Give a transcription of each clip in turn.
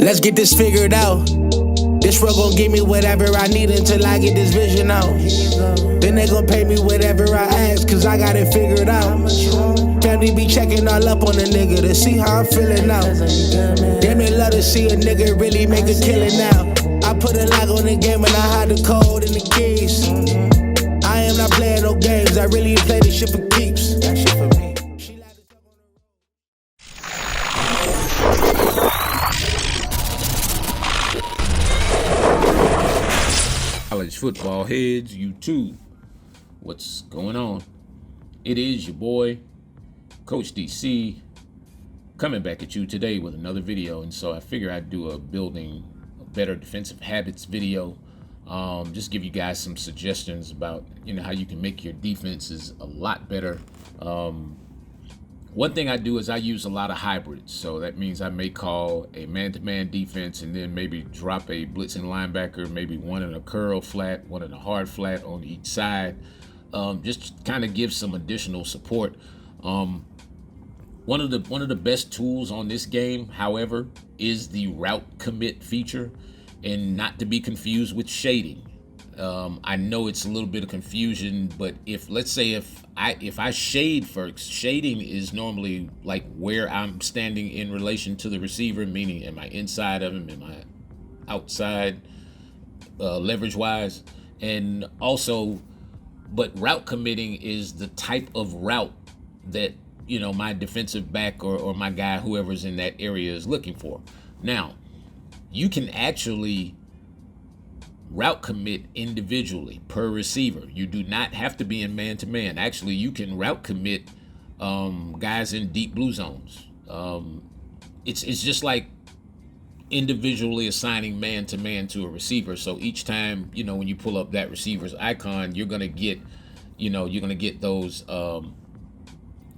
Let's get this figured out. This world gon' give me whatever I need until I get this vision out. Then they gon' pay me whatever I ask, cause I got it figured out. Family be checking all up on a nigga to see how I'm feeling now. Damn, they love to see a nigga really make a killing now. I put a lock on the game and I hide the code and the keys. I am not playing no games, I really play this shit for keeps. That shit for me. College Football Heads, YouTube. What's going on? It is your boy, Coach DC, coming back at you today with another video. And so I figure I'd do a building a better defensive habits video. Just give you guys some suggestions about, how you can make your defenses a lot better. One thing I do is I use a lot of hybrids. So that means I may call a man-to-man defense and then maybe drop a blitzing linebacker, maybe one in a curl flat, one in a hard flat on each side. Just kind of give some additional support. One of the best tools on this game, however, is the route commit feature, and not to be confused with shading. I know it's a little bit of confusion, but let's say if I shade first, shading is normally like where I'm standing in relation to the receiver, meaning am I inside of him, am I outside, leverage wise, and also, but route committing is the type of route that my defensive back or my guy, whoever's in that area, is looking for. Now, you can actually route commit individually per receiver. You do not have to be in man-to-man. Actually, you can route commit guys in deep blue zones. It's just like individually assigning man-to-man to a receiver. So each time, when you pull up that receiver's icon, you're gonna get, those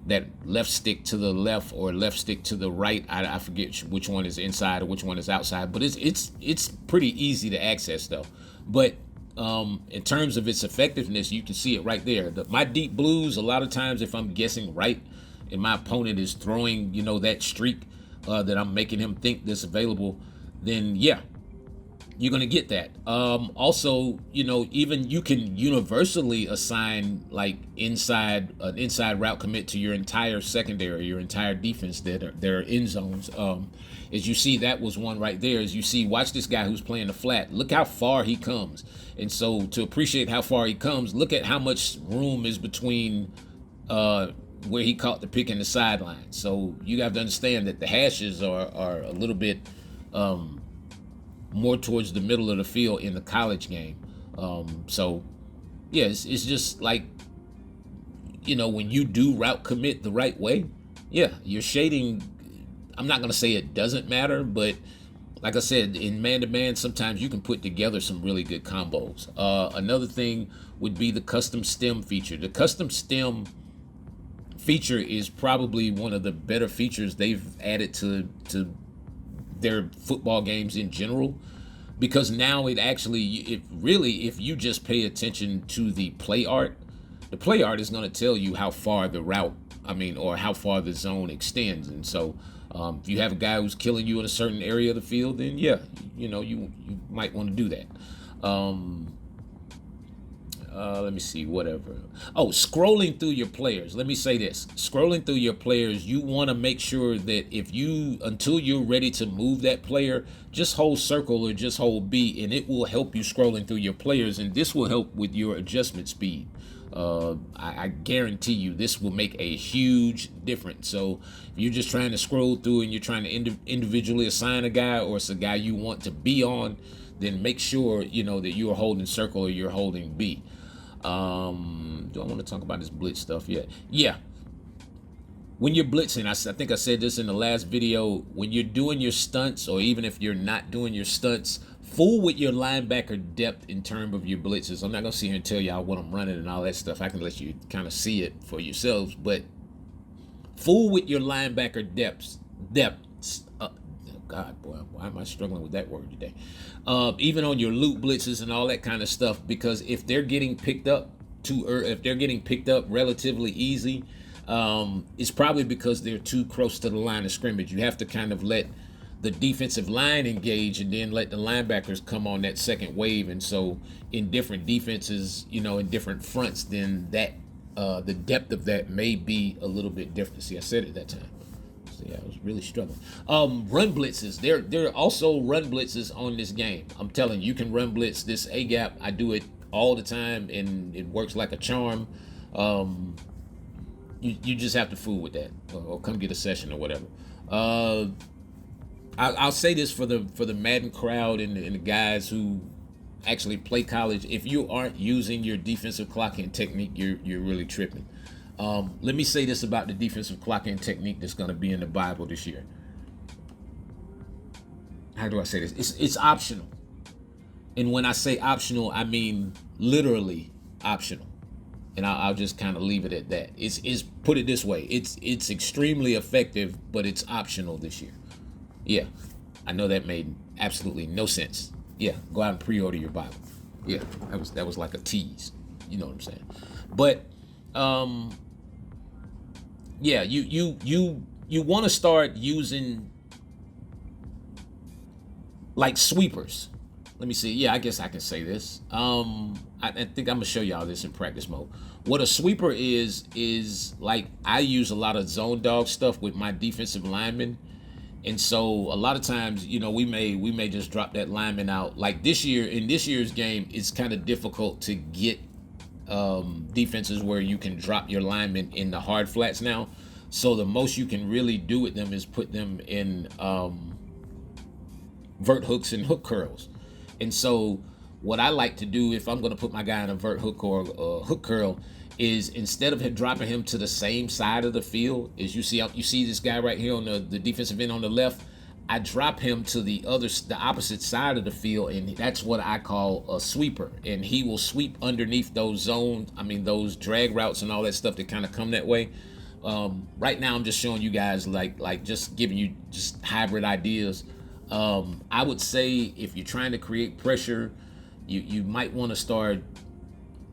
that left stick to the left or left stick to the right. I forget which one is inside or which one is outside, but it's pretty easy to access though. But in terms of its effectiveness, you can see it right there. My deep blues, a lot of times if I'm guessing right and my opponent is throwing, that streak that I'm making him think that's available, then yeah, you're going to get that. Also, even you can universally assign like an inside route commit to your entire secondary, your entire defense that are end zones. As you see, that was one right there. As you see, watch this guy who's playing the flat. Look how far he comes. And so to appreciate how far he comes, look at how much room is between where he caught the pick and the sideline. So you have to understand that the hashes are a little bit more towards the middle of the field in the college game. So yeah, it's just like, when you do route commit the right way, yeah, your shading, I'm not going to say it doesn't matter, but like I said, in man-to-man, sometimes you can put together some really good combos. Another thing would be the custom stem feature. The custom stem feature is probably one of the better features they've added to their football games in general, because now if you just pay attention to the play art is going to tell you how far the route, or how far the zone extends. And so if you have a guy who's killing you in a certain area of the field, then yeah, you might want to do that. Let me see, whatever. Oh, scrolling through your players. Let me say this. Scrolling through your players, you want to make sure that until you're ready to move that player, just hold circle or just hold B, and it will help you scrolling through your players, and this will help with your adjustment speed. I guarantee you this will make a huge difference. So if you're just trying to scroll through and you're trying to individually assign a guy, or it's a guy you want to be on, then make sure, that you are holding circle or you're holding B. Do I want to talk about this blitz stuff yet? Yeah. When you're blitzing, I think I said this in the last video, when you're doing your stunts, or even if you're not doing your stunts, fool with your linebacker depth in terms of your blitzes. I'm not going to sit here and tell y'all what I'm running and all that stuff. I can let you kind of see it for yourselves, but fool with your linebacker depths. God, boy, why am I struggling with that word today? Even on your loop blitzes and all that kind of stuff, because if they're getting picked up relatively easy, it's probably because they're too close to the line of scrimmage. You have to kind of let the defensive line engage and then let the linebackers come on that second wave. And so in different defenses, in different fronts, then that the depth of that may be a little bit different. See, I said it that time. Yeah, I was really struggling. Run blitzes. There are also run blitzes on this game. I'm telling you, you can run blitz this A gap. I do it all the time, and it works like a charm. You just have to fool with that, or come get a session or whatever. I'll say this for the Madden crowd and the guys who actually play college. If you aren't using your defensive clocking technique, you're really tripping. Let me say this about the defensive clocking technique that's going to be in the Bible this year. How do I say this? It's optional. And when I say optional, I mean literally optional. And I'll just kind of leave it at that. It's put it this way. It's extremely effective, but it's optional this year. Yeah, I know that made absolutely no sense. Yeah, go out and pre-order your Bible. Yeah, that was like a tease. You know what I'm saying? But yeah, you want to start using like sweepers. Let me see. Yeah, I guess I can say this. I think I'm gonna show y'all this in practice mode. What a sweeper is like, I use a lot of zone dog stuff with my defensive linemen. And so a lot of times, we may just drop that lineman out. Like this year, in this year's game, it's kind of difficult to get defenses where you can drop your linemen in the hard flats now. So the most you can really do with them is put them in vert hooks and hook curls. And so what I like to do if I'm going to put my guy in a vert hook or a hook curl is, instead of dropping him to the same side of the field, as you see this guy right here on the defensive end on the left, I drop him to the opposite side of the field, and that's what I call a sweeper. And he will sweep underneath those those drag routes and all that stuff that kind of come that way. Right now I'm just showing you guys like just giving you just hybrid ideas. I would say if you're trying to create pressure, you might want to start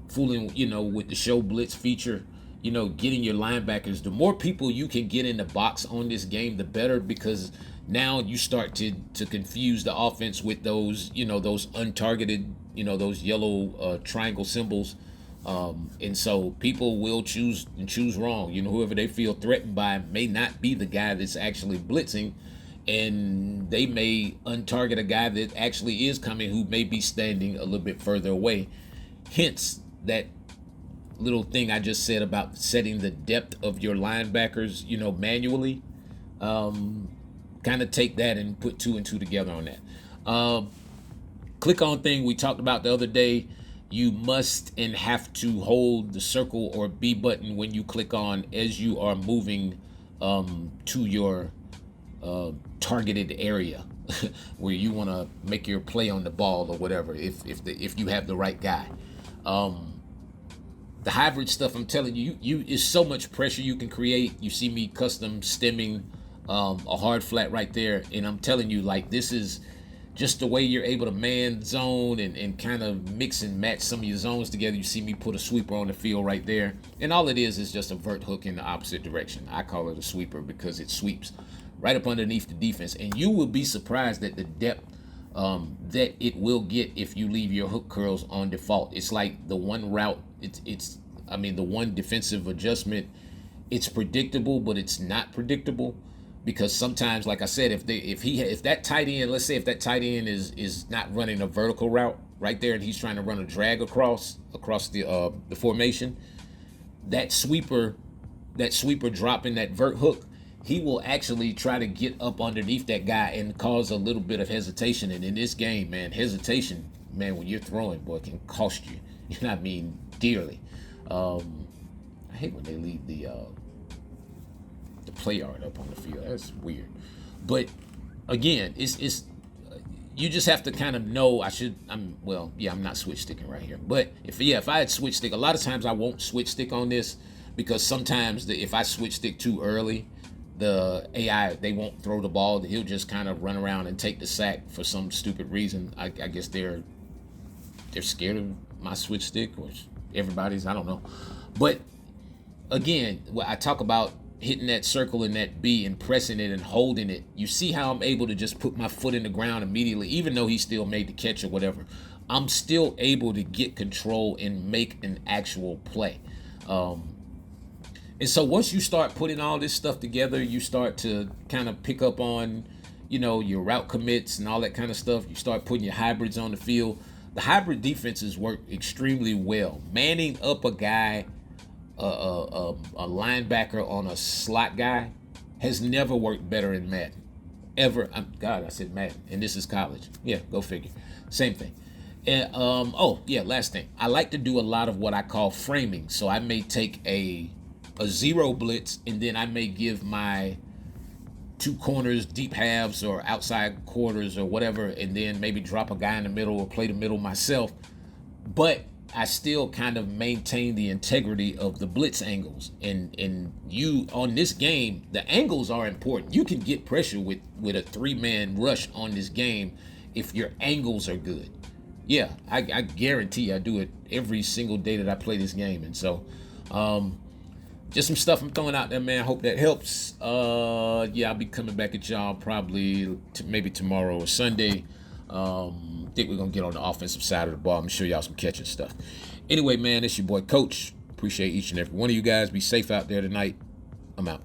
fooling, with the show blitz feature, getting your linebackers. The more people you can get in the box on this game, the better, because now you start to confuse the offense with those, those untargeted, those yellow triangle symbols. And so people will choose wrong. Whoever they feel threatened by may not be the guy that's actually blitzing, and they may untarget a guy that actually is coming, who may be standing a little bit further away. Hence that little thing I just said about setting the depth of your linebackers, manually. Kind of take that and put 2 and 2 together on that. Click on thing we talked about the other day. You must and have to hold the circle or B button when you click on, as you are moving to your targeted area where you want to make your play on the ball or whatever, if you have the right guy. The hybrid stuff, I'm telling you is so much pressure you can create. You see me custom stemming a hard flat right there, and I'm telling you, like, this is just the way you're able to man zone and kind of mix and match some of your zones together. You see me put a sweeper on the field right there, and all it is just a vert hook in the opposite direction. I call it a sweeper because it sweeps right up underneath the defense, and you will be surprised at the depth that it will get if you leave your hook curls on default. It's like the one route, the one defensive adjustment. It's predictable, but it's not predictable, because sometimes, like I said, if that tight end, let's say if that tight end is not running a vertical route right there, and he's trying to run a drag across the formation, that sweeper dropping that vert hook, he will actually try to get up underneath that guy and cause a little bit of hesitation. And in this game, man, hesitation, when you're throwing, boy, can cost you. Dearly. I hate when they leave the play yard up on the field. That's weird. But again, it's you just have to kind of know. I'm not switch sticking right here. But if I had switch stick, a lot of times I won't switch stick on this, because sometimes if I switch stick too early, the AI, they won't throw the ball. He'll just kind of run around and take the sack for some stupid reason. I guess they're scared of my switch stick, or everybody's, I don't know. But again, I talk about hitting that circle and that B and pressing it and holding it, you see how I'm able to just put my foot in the ground immediately, even though he still made the catch or whatever. I'm still able to get control and make an actual play. And so once you start putting all this stuff together, you start to kind of pick up on, your route commits and all that kind of stuff. You start putting your hybrids on the field. The hybrid defenses work extremely well. Manning up a guy, a linebacker on a slot guy, has never worked better in Madden. Ever. I said Madden, and this is college. Yeah, go figure. Same thing. And last thing. I like to do a lot of what I call framing. So I may take a zero blitz, and then I may give my two corners deep halves or outside quarters or whatever, and then maybe drop a guy in the middle or play the middle myself. But I still kind of maintain the integrity of the blitz angles. And you, on this game, the angles are important. You can get pressure with a 3-man rush on this game if your angles are good. Yeah, I guarantee I do it every single day that I play this game. And so, just some stuff I'm throwing out there, man. I hope that helps. I'll be coming back at y'all probably maybe tomorrow or Sunday. Think we're going to get on the offensive side of the ball. I'm going to show y'all some catching stuff. Anyway, man, it's your boy Coach. Appreciate each and every one of you guys. Be safe out there tonight. I'm out.